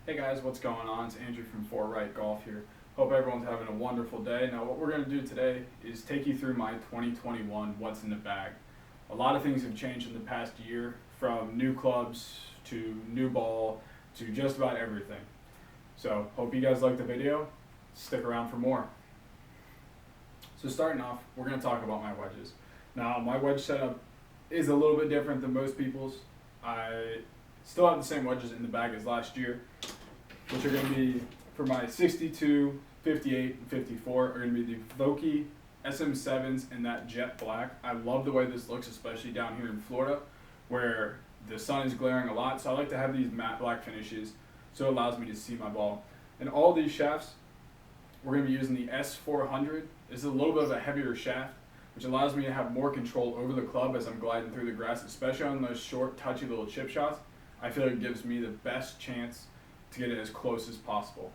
Hey guys, what's going on? It's Andrew from Fairway Golf here. Hope everyone's having a wonderful day. Now what we're going to do today is take you through my 2021 What's in the Bag. A lot of things have changed in the past year, from new clubs to new ball to just about everything. So hope you guys like the video. Stick around for more. So starting off, we're going to talk about my wedges. Now my wedge setup is a little bit different than most people's. I still have the same wedges in the bag as last year, which are going to be for my 62, 58, and 54 are going to be the Vokey SM7s in that jet black. I love the way this looks, especially down here in Florida, where the sun is glaring a lot. So I like to have these matte black finishes, so it allows me to see my ball. And all these shafts, we're going to be using the S400. It's a little bit of a heavier shaft, which allows me to have more control over the club as I'm gliding through the grass, especially on those short, touchy little chip shots. I feel like it gives me the best chance to get it as close as possible.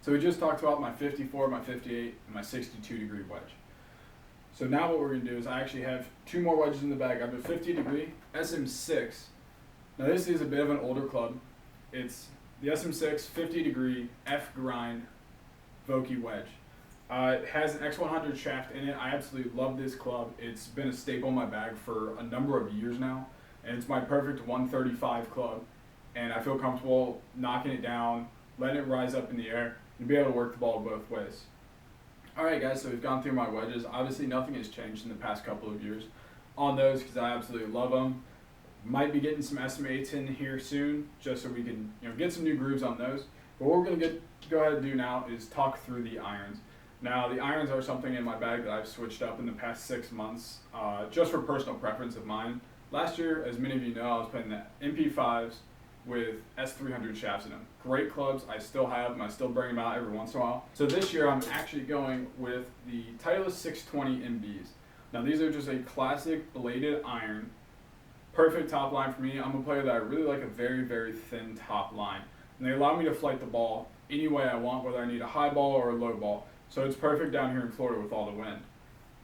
So we just talked about my 54, my 58, and my 62 degree wedge. So now what we're going to do is I actually have two more wedges in the bag. I have a 50 degree SM6. Now this is a bit of an older club. It's the SM6 50 degree F grind Vokey wedge. It has an X100 shaft in it. I absolutely love this club. It's been a staple in my bag for a number of years now, and it's my perfect 135 club. And I feel comfortable knocking it down, letting it rise up in the air, and be able to work the ball both ways. Alright guys, so we've gone through my wedges. Obviously nothing has changed in the past couple of years on those because I absolutely love them. Might be getting some SM8s in here soon, just so we can get some new grooves on those. But what we're going to go ahead and do now is talk through the irons. Now, the irons are something in my bag that I've switched up in the past 6 months, just for personal preference of mine. Last year, as many of you know, I was playing the MP5s with S300 shafts in them. Great clubs, I still have them, I still bring them out every once in a while. So this year, I'm actually going with the Titleist 620 MBs. Now, these are just a classic bladed iron, perfect top line for me. I'm a player that I really like a very, very thin top line. And they allow me to flight the ball any way I want, whether I need a high ball or a low ball. So it's perfect down here in Florida with all the wind.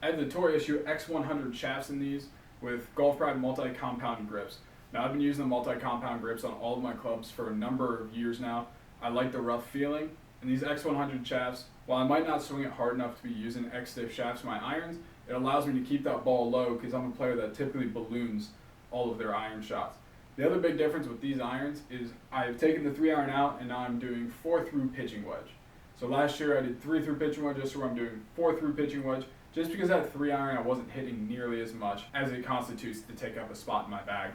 I have the Tour Issue X100 shafts in these with Golf Pride multi-compound grips. Now I've been using the multi-compound grips on all of my clubs for a number of years now. I like the rough feeling, and these X100 shafts, while I might not swing it hard enough to be using X-stiff shafts in my irons, it allows me to keep that ball low because I'm a player that typically balloons all of their iron shots. The other big difference with these irons is I've taken the 3-iron out and now I'm doing 4-through pitching wedge. So last year I did 3-through pitching wedge, this year I'm doing 4-through pitching wedge, just because that 3-iron I wasn't hitting nearly as much as it constitutes to take up a spot in my bag.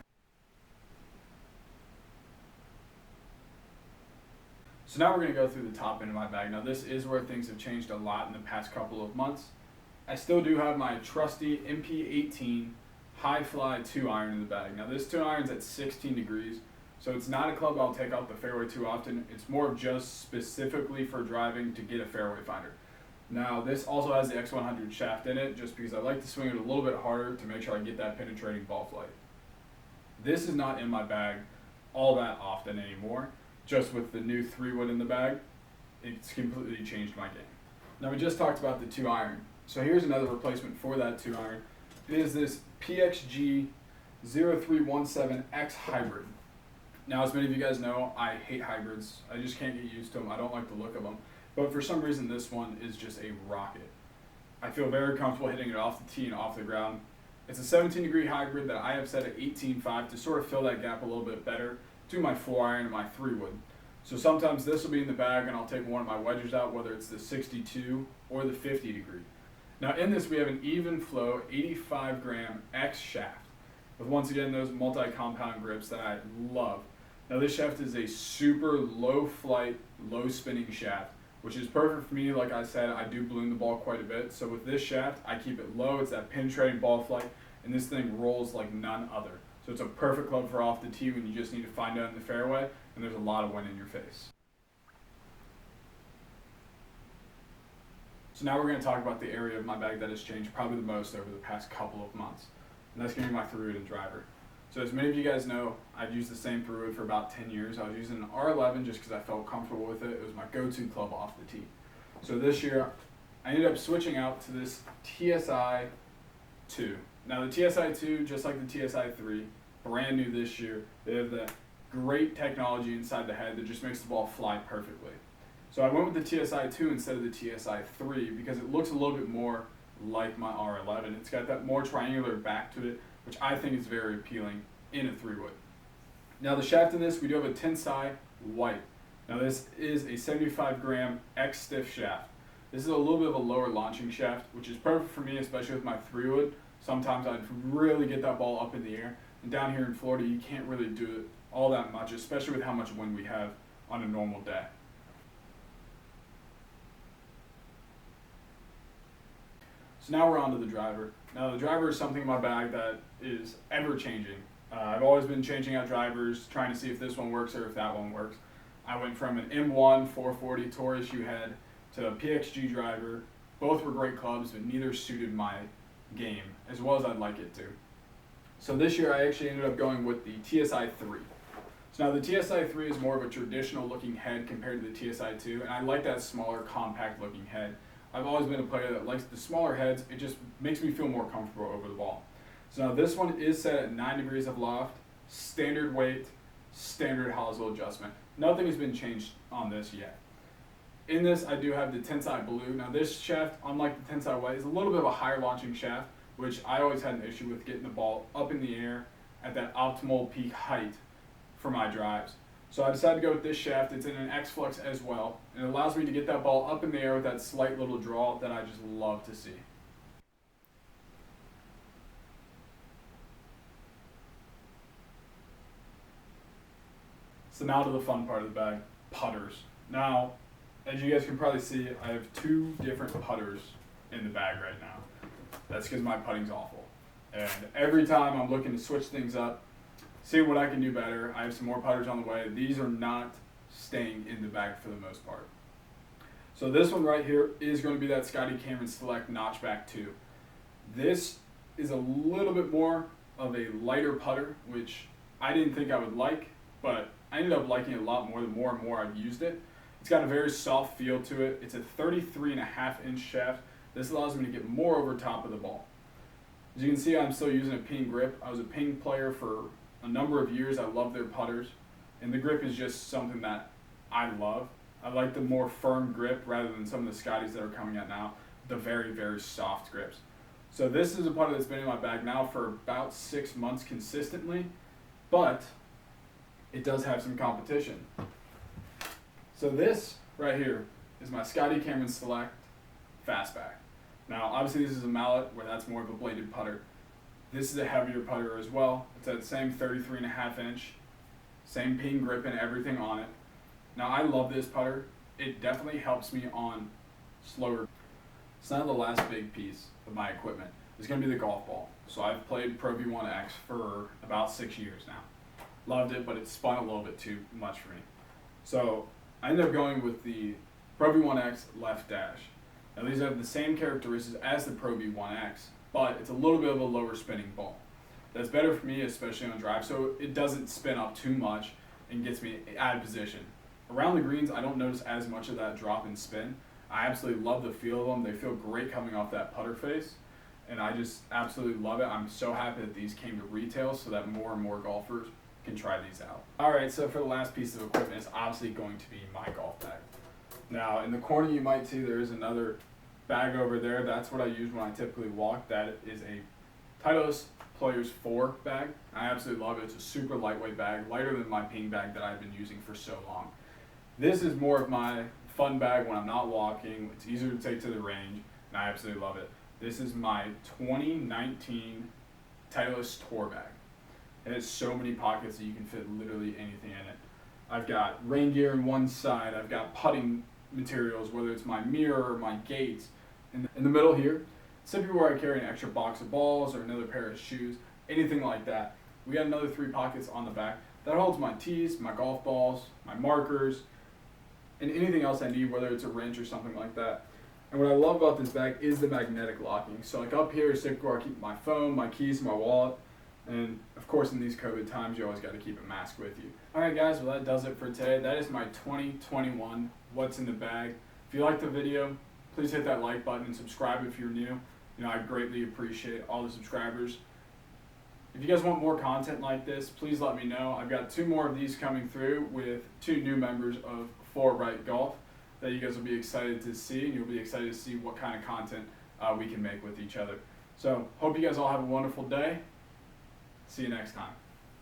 So now we're going to go through the top end of my bag. Now this is where things have changed a lot in the past couple of months. I still do have my trusty MP18 high fly 2-iron in the bag. Now this 2-iron is at 16 degrees. So it's not a club I'll take out the fairway too often. It's more of just specifically for driving to get a fairway finder. Now this also has the X100 shaft in it just because I like to swing it a little bit harder to make sure I get that penetrating ball flight. This is not in my bag all that often anymore. Just with the new 3-wood in the bag, it's completely changed my game. Now we just talked about the 2-iron. So here's another replacement for that 2-iron. It is this PXG 0317X Hybrid. Now, as many of you guys know, I hate hybrids. I just can't get used to them. I don't like the look of them. But for some reason, this one is just a rocket. I feel very comfortable hitting it off the tee and off the ground. It's a 17-degree hybrid that I have set at 18.5 to sort of fill that gap a little bit better to my 4-iron and my 3-wood. So sometimes this will be in the bag and I'll take one of my wedges out, whether it's the 62 or the 50 degree. Now in this, we have an even flow 85-gram X shaft with, once again, those multi-compound grips that I love. Now this shaft is a super low flight, low spinning shaft, which is perfect for me. Like I said, I do balloon the ball quite a bit. So with this shaft, I keep it low. It's that penetrating ball flight, and this thing rolls like none other. So it's a perfect club for off the tee when you just need to find out in the fairway and there's a lot of wind in your face. So now we're going to talk about the area of my bag that has changed probably the most over the past couple of months, and that's going to be my 3-wood and driver. So as many of you guys know, I've used the same 3-wood for about 10 years. I was using an R11 just because I felt comfortable with it. It was my go-to club off the tee. So this year, I ended up switching out to this TSI 2. Now the TSI-2, just like the TSI-3, brand new this year, they have that great technology inside the head that just makes the ball fly perfectly. So I went with the TSI-2 instead of the TSI-3 because it looks a little bit more like my R11. It's got that more triangular back to it, which I think is very appealing in a 3-wood. Now the shaft in this, we do have a Tensai white. Now this is a 75 gram X stiff shaft. This is a little bit of a lower launching shaft, which is perfect for me, especially with my 3-wood. Sometimes I'd really get that ball up in the air. And down here in Florida, you can't really do it all that much, especially with how much wind we have on a normal day. So now we're on to the driver. Now the driver is something in my bag that is ever changing. I've always been changing out drivers, trying to see if this one works or if that one works. I went from an M1 440 Tour issue head to a PXG driver. Both were great clubs, but neither suited my game as well as I'd like it to. So this year I actually ended up going with the TSI-3. So now the TSI-3 is more of a traditional looking head compared to the TSI-2, and I like that smaller, compact looking head. I've always been a player that likes the smaller heads. It just makes me feel more comfortable over the ball. So now this one is set at 9 degrees of loft, standard weight, standard hosel adjustment. Nothing has been changed on this yet. In this, I do have the Tensai Blue. Now this shaft, unlike the Tensai White, is a little bit of a higher launching shaft, which I always had an issue with getting the ball up in the air at that optimal peak height for my drives. So I decided to go with this shaft. It's in an X-Flux as well, and it allows me to get that ball up in the air with that slight little draw that I just love to see. So now to the fun part of the bag, putters. Now, as you guys can probably see, I have 2 different putters in the bag right now. That's because my putting's awful. And every time I'm looking to switch things up, see what I can do better. I have some more putters on the way. These are not staying in the bag for the most part. So this one right here is going to be that Scotty Cameron Select Notchback 2. This is a little bit more of a lighter putter, which I didn't think I would like, but I ended up liking it a lot more the more and more I've used it. It's got a very soft feel to it. It's a 33.5-inch shaft. This allows me to get more over top of the ball. As you can see, I'm still using a Ping grip. I was a Ping player for a number of years. I love their putters, and the grip is just something that I love. I like the more firm grip rather than some of the Scotties that are coming out now, the very, very soft grips. So this is a putter that's been in my bag now for about 6 months consistently, but it does have some competition. So this right here is my Scotty Cameron Select Fastback. Now obviously this is a mallet where that's more of a bladed putter. This is a heavier putter as well. It's at the same 33.5-inch, same Ping grip and everything on it. Now I love this putter. It definitely helps me on slower. So now the last big piece of my equipment is going to be the golf ball. So I've played Pro V1X for about 6 years now. Loved it, but it spun a little bit too much for me. So I ended up going with the Pro V1X Left Dash. Now these have the same characteristics as the Pro V1X, but it's a little bit of a lower spinning ball. That's better for me, especially on drive, so it doesn't spin up too much and gets me out of position. Around the greens, I don't notice as much of that drop and spin. I absolutely love the feel of them. They feel great coming off that putter face, and I just absolutely love it. I'm so happy that these came to retail so that more and more golfers can try these out. All right, so for the last piece of equipment, it's obviously going to be my golf bag. Now, in the corner you might see there is another bag over there. That's what I use when I typically walk. That is a Titleist Players 4 bag. I absolutely love it. It's a super lightweight bag, lighter than my Ping bag that I've been using for so long. This is more of my fun bag when I'm not walking. It's easier to take to the range, and I absolutely love it. This is my 2019 Titleist Tour bag. It has so many pockets that you can fit literally anything in it. I've got rain gear on one side. I've got putting materials, whether it's my mirror or my gates. In the middle here, simply where I carry an extra box of balls or another pair of shoes, anything like that. We got another 3 pockets on the back. That holds my tees, my golf balls, my markers, and anything else I need, whether it's a wrench or something like that. And what I love about this bag is the magnetic locking. So like up here is typically where I keep my phone, my keys, my wallet. And of course in these COVID times, you always got to keep a mask with you. Alright guys, well that does it for today. That is my 2021 What's in the Bag. If you liked the video, please hit that like button and subscribe if you're new. I greatly appreciate all the subscribers. If you guys want more content like this, please let me know. I've got 2 more of these coming through with 2 new members of 4 Right Golf that you guys will be excited to see, and you'll be excited to see what kind of content we can make with each other. So, hope you guys all have a wonderful day. See you next time.